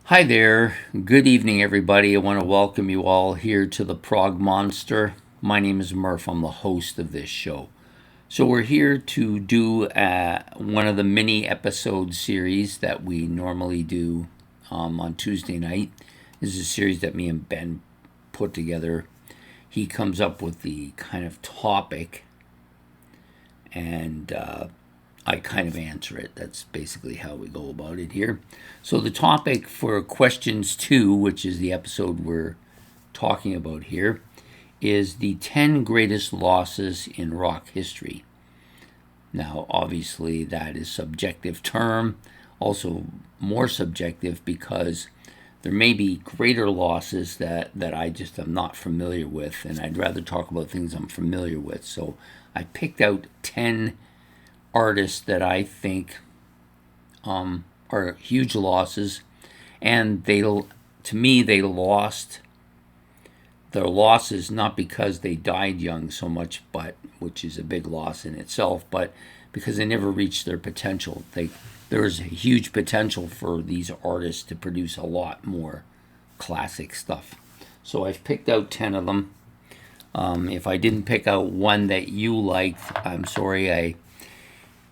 Hi there. Good evening, everybody. I want to welcome you all here to the Prog Monster. My name is Murph. I'm the host of this show. So, we're here to do one of the mini episode series that we normally do on Tuesday night. This is a series that me and Ben put together. He comes up with the kind of topic, and I kind of answer it. That's basically how we go about it here. So the topic for questions 2, which is the episode we're talking about here, is the 10 greatest losses in rock history. Now, obviously, that is a subjective term, also more subjective because there may be greater losses that I just am not familiar with, and I'd rather talk about things I'm familiar with. So I picked out 10 artists that I think are huge losses, and to me, they lost their losses not because they died young so much, but which is a big loss in itself, but because they never reached their potential. There is a huge potential for these artists to produce a lot more classic stuff. So I've picked out 10 of them. If I didn't pick out one that you liked, I'm sorry.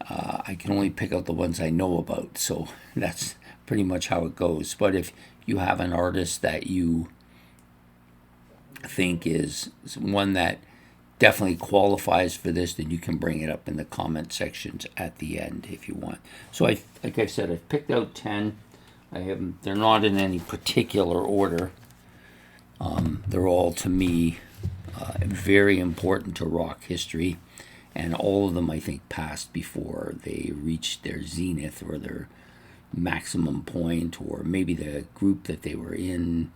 I can only pick out the ones I know about, so that's pretty much how it goes. But if you have an artist that you think is one that definitely qualifies for this, then you can bring it up in the comment sections at the end if you want. So like I said, I've picked out 10. They're not in any particular order. They're all, to me, very important to rock history. And all of them, I think, passed before they reached their zenith or their maximum point, or maybe the group that they were in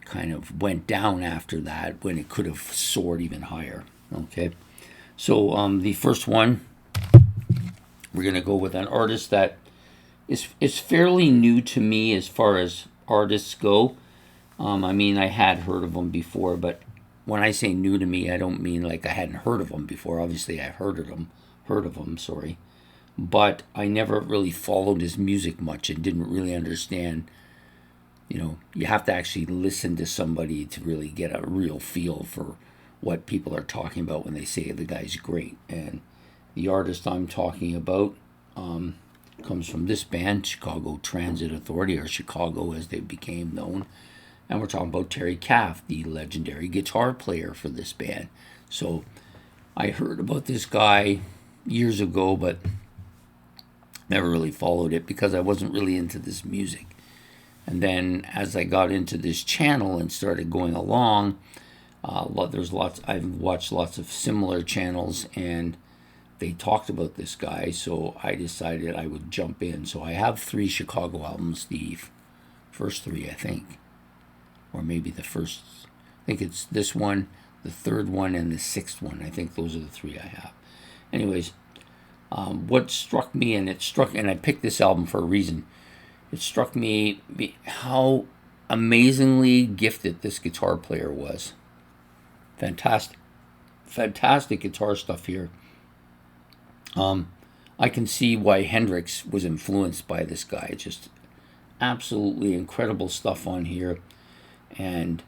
kind of went down after that when it could have soared even higher. Okay, so the first one, we're going to go with an artist that is fairly new to me as far as artists go. I mean, I had heard of them before, but when I say new to me, I don't mean like I hadn't heard of them before. Obviously, I've heard of them, but I never really followed his music much and didn't really understand. You have to actually listen to somebody to really get a real feel for what people are talking about when they say the guy's great. And the artist I'm talking about comes from this band, Chicago Transit Authority, or Chicago as they became known. And we're talking about Terry Kath, the legendary guitar player for this band. So I heard about this guy years ago, but never really followed it because I wasn't really into this music. And then as I got into this channel and started going along, I've watched lots of similar channels, and they talked about this guy, so I decided I would jump in. So I have 3 Chicago albums, the first 3, I think. Or maybe the first, I think it's this one, the third one, and the 6th one. I think those are the 3 I have. Anyways, what struck me, and I picked this album for a reason. It struck me how amazingly gifted this guitar player was. Fantastic guitar stuff here. I can see why Hendrix was influenced by this guy. Just absolutely incredible stuff on here. And,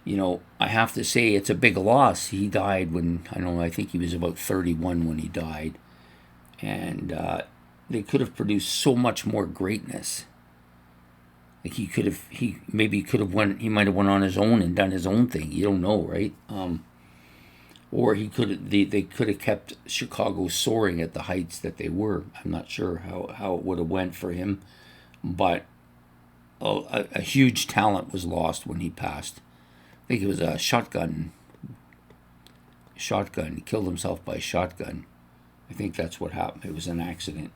I have to say it's a big loss. He died when, I think he was about 31 when he died. And they could have produced so much more greatness. Like he might have went on his own and done his own thing. You don't know, right? Or they could have kept Chicago soaring at the heights that they were. I'm not sure how it would have went for him. But a huge talent was lost when he passed. I think it was a shotgun. He killed himself by shotgun. I think that's what happened. It was an accident.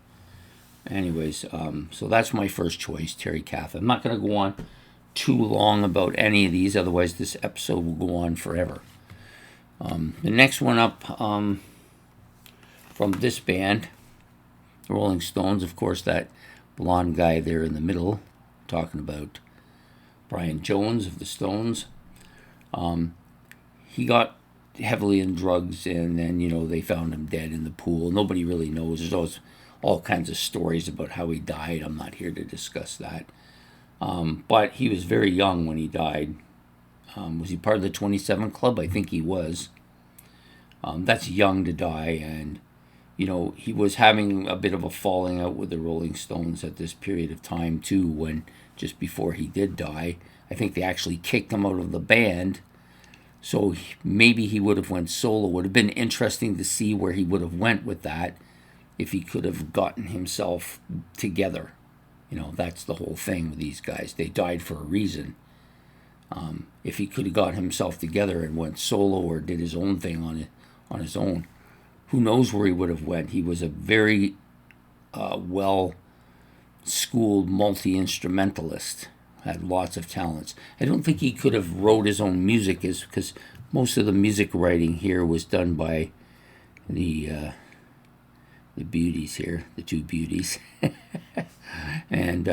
Anyways, so that's my first choice, Terry Kath. I'm not going to go on too long about any of these, otherwise this episode will go on forever. The next one up from this band, the Rolling Stones, of course, that blonde guy there in the middle, talking about Brian Jones of the Stones. He got heavily in drugs, and then they found him dead in the pool. Nobody really knows. There's always all kinds of stories about how he died. I'm not here to discuss that. But he was very young when he died. Was he part of the 27 Club? I think he was. That's young to die, and he was having a bit of a falling out with the Rolling Stones at this period of time too. When just before he did die, I think they actually kicked him out of the band. So maybe he would have went solo. Would have been interesting to see where he would have went with that if he could have gotten himself together. That's the whole thing with these guys. They died for a reason. If he could have got himself together and went solo or did his own thing on his own, who knows where he would have went. He was a very well-schooled multi-instrumentalist, had lots of talents. I don't think he could have wrote his own music, because most of the music writing here was done by the beauties here, the two beauties. And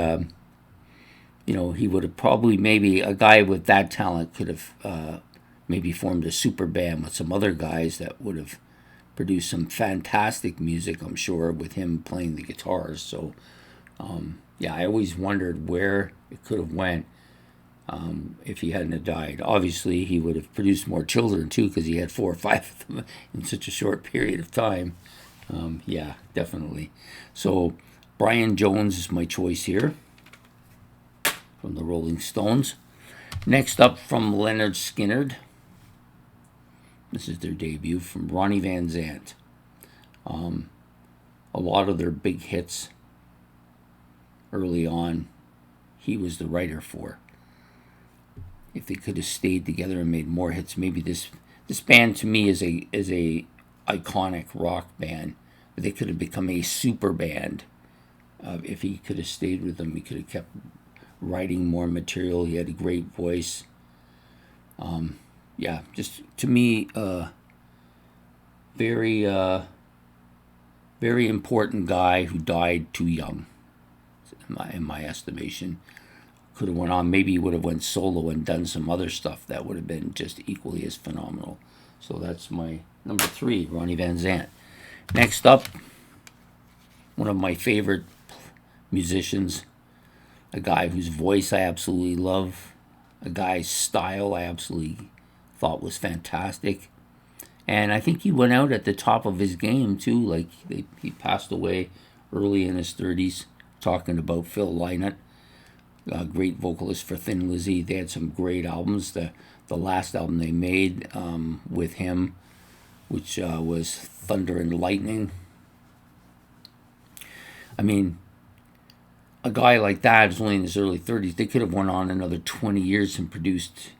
he would have probably, maybe a guy with that talent could have maybe formed a super band with some other guys that would have produced some fantastic music, I'm sure, with him playing the guitars. So I always wondered where it could have went if he hadn't have died. Obviously, he would have produced more children too, because he had 4 or 5 of them in such a short period of time. Definitely. So Brian Jones is my choice here from the Rolling Stones. Next up, from Lynyrd Skynyrd. This is their debut, from Ronnie Van Zant. A lot of their big hits early on, he was the writer for. If they could have stayed together and made more hits, maybe this band to me is a iconic rock band. But they could have become a super band if he could have stayed with them. He could have kept writing more material. He had a great voice. Just to me, very very important guy who died too young, in my estimation. Could have went on. Maybe he would have went solo and done some other stuff that would have been just equally as phenomenal. So that's my number 3, Ronnie Van Zant. Next up, one of my favorite musicians, a guy whose voice I absolutely love, a guy's style I absolutely thought was fantastic. And I think he went out at the top of his game too. Like he passed away early in his 30s, talking about Phil Lynott, a great vocalist for Thin Lizzy. They had some great albums. The last album they made with him, which was Thunder and Lightning. I mean, a guy like that is only in his early 30s. They could have went on another 20 years and produced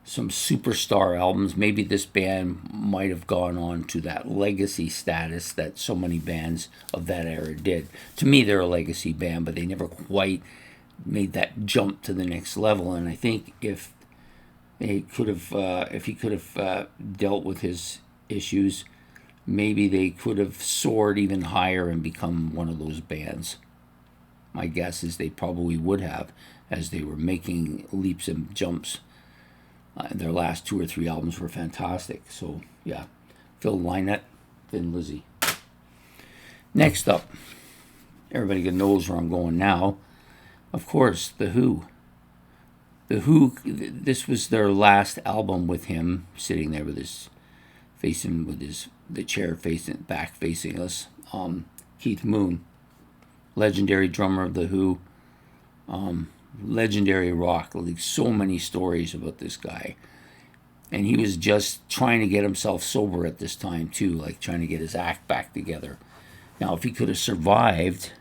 some superstar albums. Maybe this band might have gone on to that legacy status that so many bands of that era did. To me, they're a legacy band, but they never quite made that jump to the next level. And I think if he could have dealt with his issues, maybe they could have soared even higher and become one of those bands. My guess is they probably would have, as they were making leaps and jumps. Their last 2 or 3 albums were fantastic. So, yeah, Phil Lynott, Thin Lizzy. Next up, everybody knows where I'm going now. Of course, The Who. The Who, this was their last album with him, sitting there with the chair back facing us. Keith Moon, legendary drummer of The Who. Legendary rock. Like, so many stories about this guy. And he was just trying to get himself sober at this time too, like trying to get his act back together. Now, if he could have survived,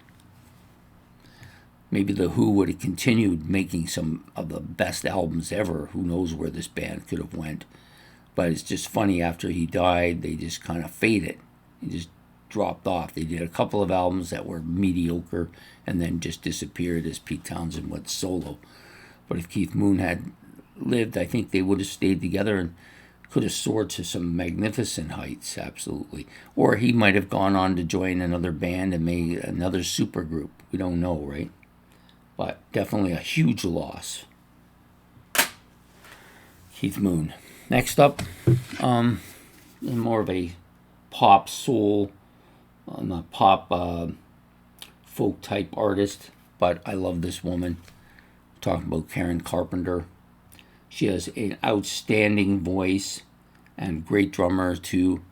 maybe The Who would have continued making some of the best albums ever. Who knows where this band could have went. But it's just funny, after he died, they just kind of faded. They just dropped off. They did a couple of albums that were mediocre and then just disappeared as Pete Townsend went solo. But if Keith Moon had lived, I think they would have stayed together and could have soared to some magnificent heights, absolutely. Or he might have gone on to join another band and made another supergroup. We don't know, right? But definitely a huge loss. Keith Moon. Next up, more of a pop soul, not pop folk type artist, but I love this woman. talking about Karen Carpenter. She has an outstanding voice and great drummer too.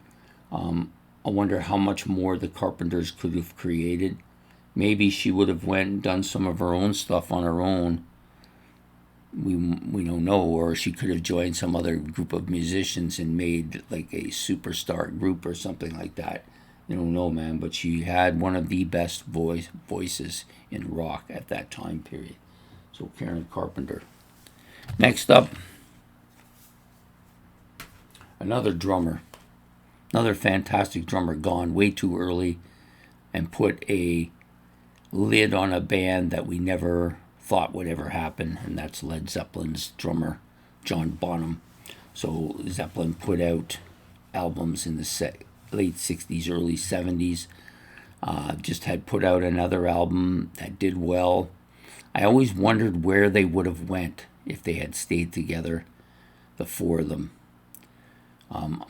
I wonder how much more the Carpenters could have created. Maybe she would have went and done some of her own stuff on her own. We don't know, or she could have joined some other group of musicians and made like a superstar group or something like that. You don't know, man, but she had one of the best voices in rock at that time period. So Karen Carpenter. Next up, another drummer, another fantastic drummer, gone way too early and put a lid on a band that we never thought would ever happen, and that's Led Zeppelin's drummer, John Bonham. So Zeppelin put out albums in the late 60s, early 70s. Just had put out another album that did well. I always wondered where they would have went if they had stayed together, the four of them.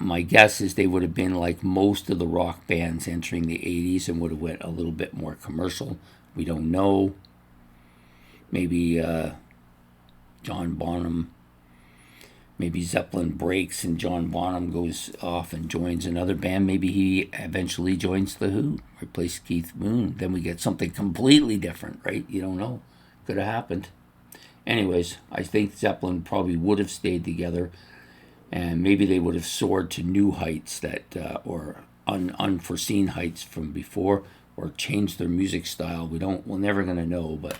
My guess is they would have been like most of the rock bands entering the 80s and would have went a little bit more commercial. We don't know. Maybe John Bonham, maybe Zeppelin breaks and John Bonham goes off and joins another band. Maybe he eventually joins The Who, replace Keith Moon. Then we get something completely different, right? You don't know. Could have happened. Anyways, I think Zeppelin probably would have stayed together, and maybe they would have soared to new heights or unforeseen heights from before, or changed their music style. We're never going to know, but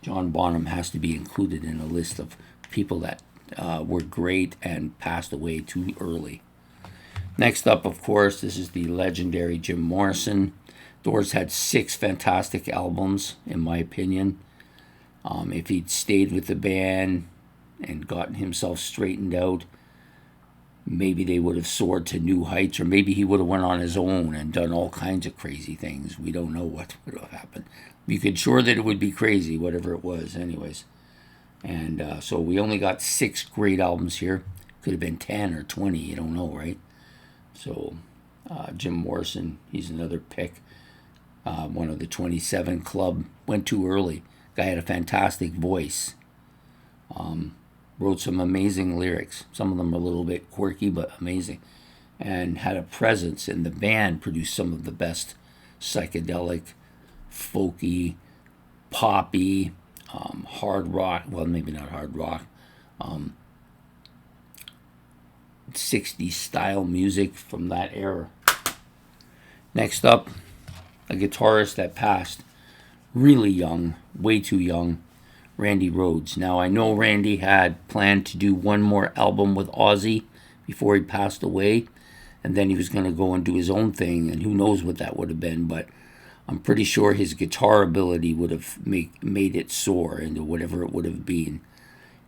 John Bonham has to be included in a list of people that were great and passed away too early. Next up, of course, this is the legendary Jim Morrison. Doors had 6 fantastic albums, in my opinion. If he'd stayed with the band and gotten himself straightened out, maybe they would have soared to new heights, or maybe he would have went on his own and done all kinds of crazy things. We don't know what would have happened. You could sure that it would be crazy, whatever it was, anyways. And so we only got 6 great albums here. Could have been 10 or 20, you don't know, right? So Jim Morrison, he's another pick. One of the 27 Club. Went too early. Guy had a fantastic voice. Wrote some amazing lyrics. Some of them a little bit quirky, but amazing. And had a presence, and the band produced some of the best psychedelic, folky, poppy, hard rock. Well, maybe not hard rock. 60s style music from that era. Next up, a guitarist that passed really young, way too young, Randy Rhoads. Now, I know Randy had planned to do one more album with Ozzy before he passed away, and then he was going to go and do his own thing, and who knows what that would have been, but I'm pretty sure his guitar ability would have made it soar into whatever it would have been.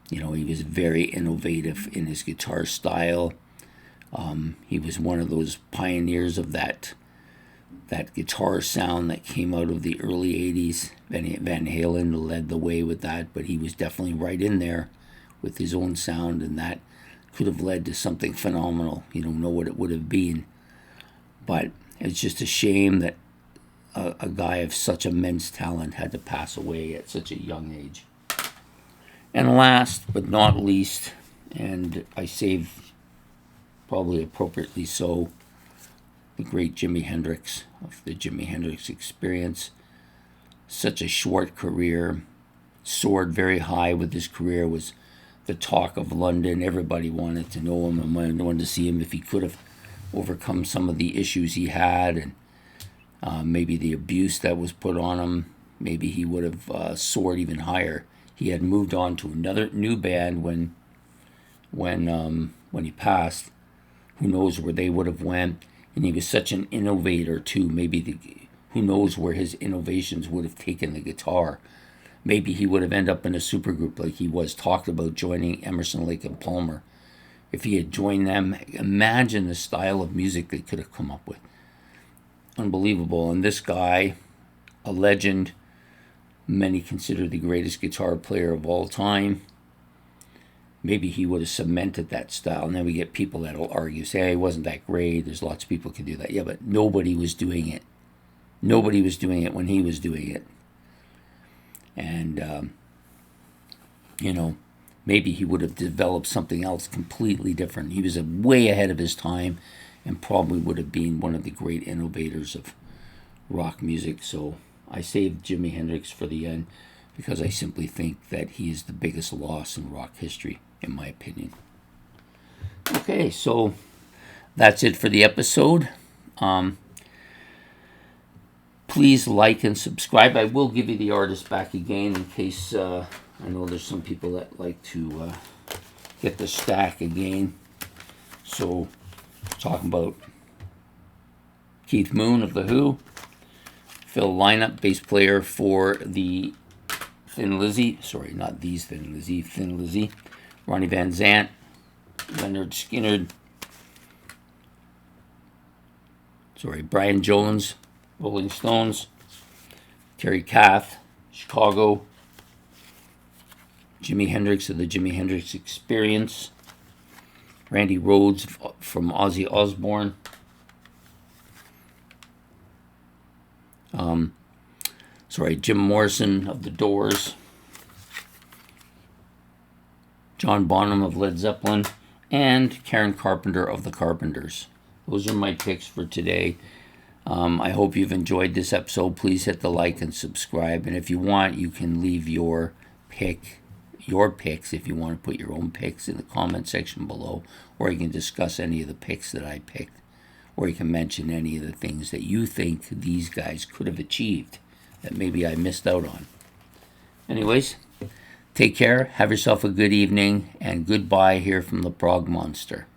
You know, he was very innovative in his guitar style. He was one of those pioneers of that guitar sound that came out of the early 80s. Van Halen led the way with that, but he was definitely right in there with his own sound, and that could have led to something phenomenal. You don't know what it would have been. But it's just a shame that a guy of such immense talent had to pass away at such a young age. And last but not least, and I save probably appropriately so, the great Jimi Hendrix, of the Jimi Hendrix Experience. Such a short career, soared very high with his career, was the talk of London. Everybody wanted to know him and wanted to see him if he could have overcome some of the issues he had, and maybe the abuse that was put on him. Maybe he would have soared even higher. He had moved on to another new band when he passed. Who knows where they would have went? And he was such an innovator too. Maybe who knows where his innovations would have taken the guitar. Maybe he would have ended up in a supergroup like he was talked about joining Emerson, Lake and Palmer. If he had joined them, imagine the style of music they could have come up with. Unbelievable. And this guy, a legend, many consider the greatest guitar player of all time. Maybe he would have cemented that style. And then we get people that will argue, say, hey, it wasn't that great. There's lots of people who can do that. Yeah, but nobody was doing it. Nobody was doing it when he was doing it. And you know, maybe he would have developed something else completely different. He was way ahead of his time and probably would have been one of the great innovators of rock music. So I saved Jimi Hendrix for the end because I simply think that he is the biggest loss in rock history, in my opinion. Okay, so that's it for the episode. Please like and subscribe. I will give you the artist back again in case I know there's some people that like to get the stack again. So, talking about Keith Moon of The Who, Phil Lynott, bass player for the Thin Lizzy. Sorry, not these Thin Lizzy, Thin Lizzy. Ronnie Van Zant, Leonard Skinner. Brian Jones, Rolling Stones. Terry Kath, Chicago. Jimi Hendrix of the Jimi Hendrix Experience. Randy Rhoads from Ozzy Osbourne. Jim Morrison of The Doors. John Bonham of Led Zeppelin. And Karen Carpenter of The Carpenters. Those are my picks for today. I hope you've enjoyed this episode. Please hit the like and subscribe. And if you want, you can leave your picks, if you want to put your own picks in the comment section below, or you can discuss any of the picks that I picked, or you can mention any of the things that you think these guys could have achieved that maybe I missed out on. Anyways, take care, have yourself a good evening, and goodbye here from the Prog Monster.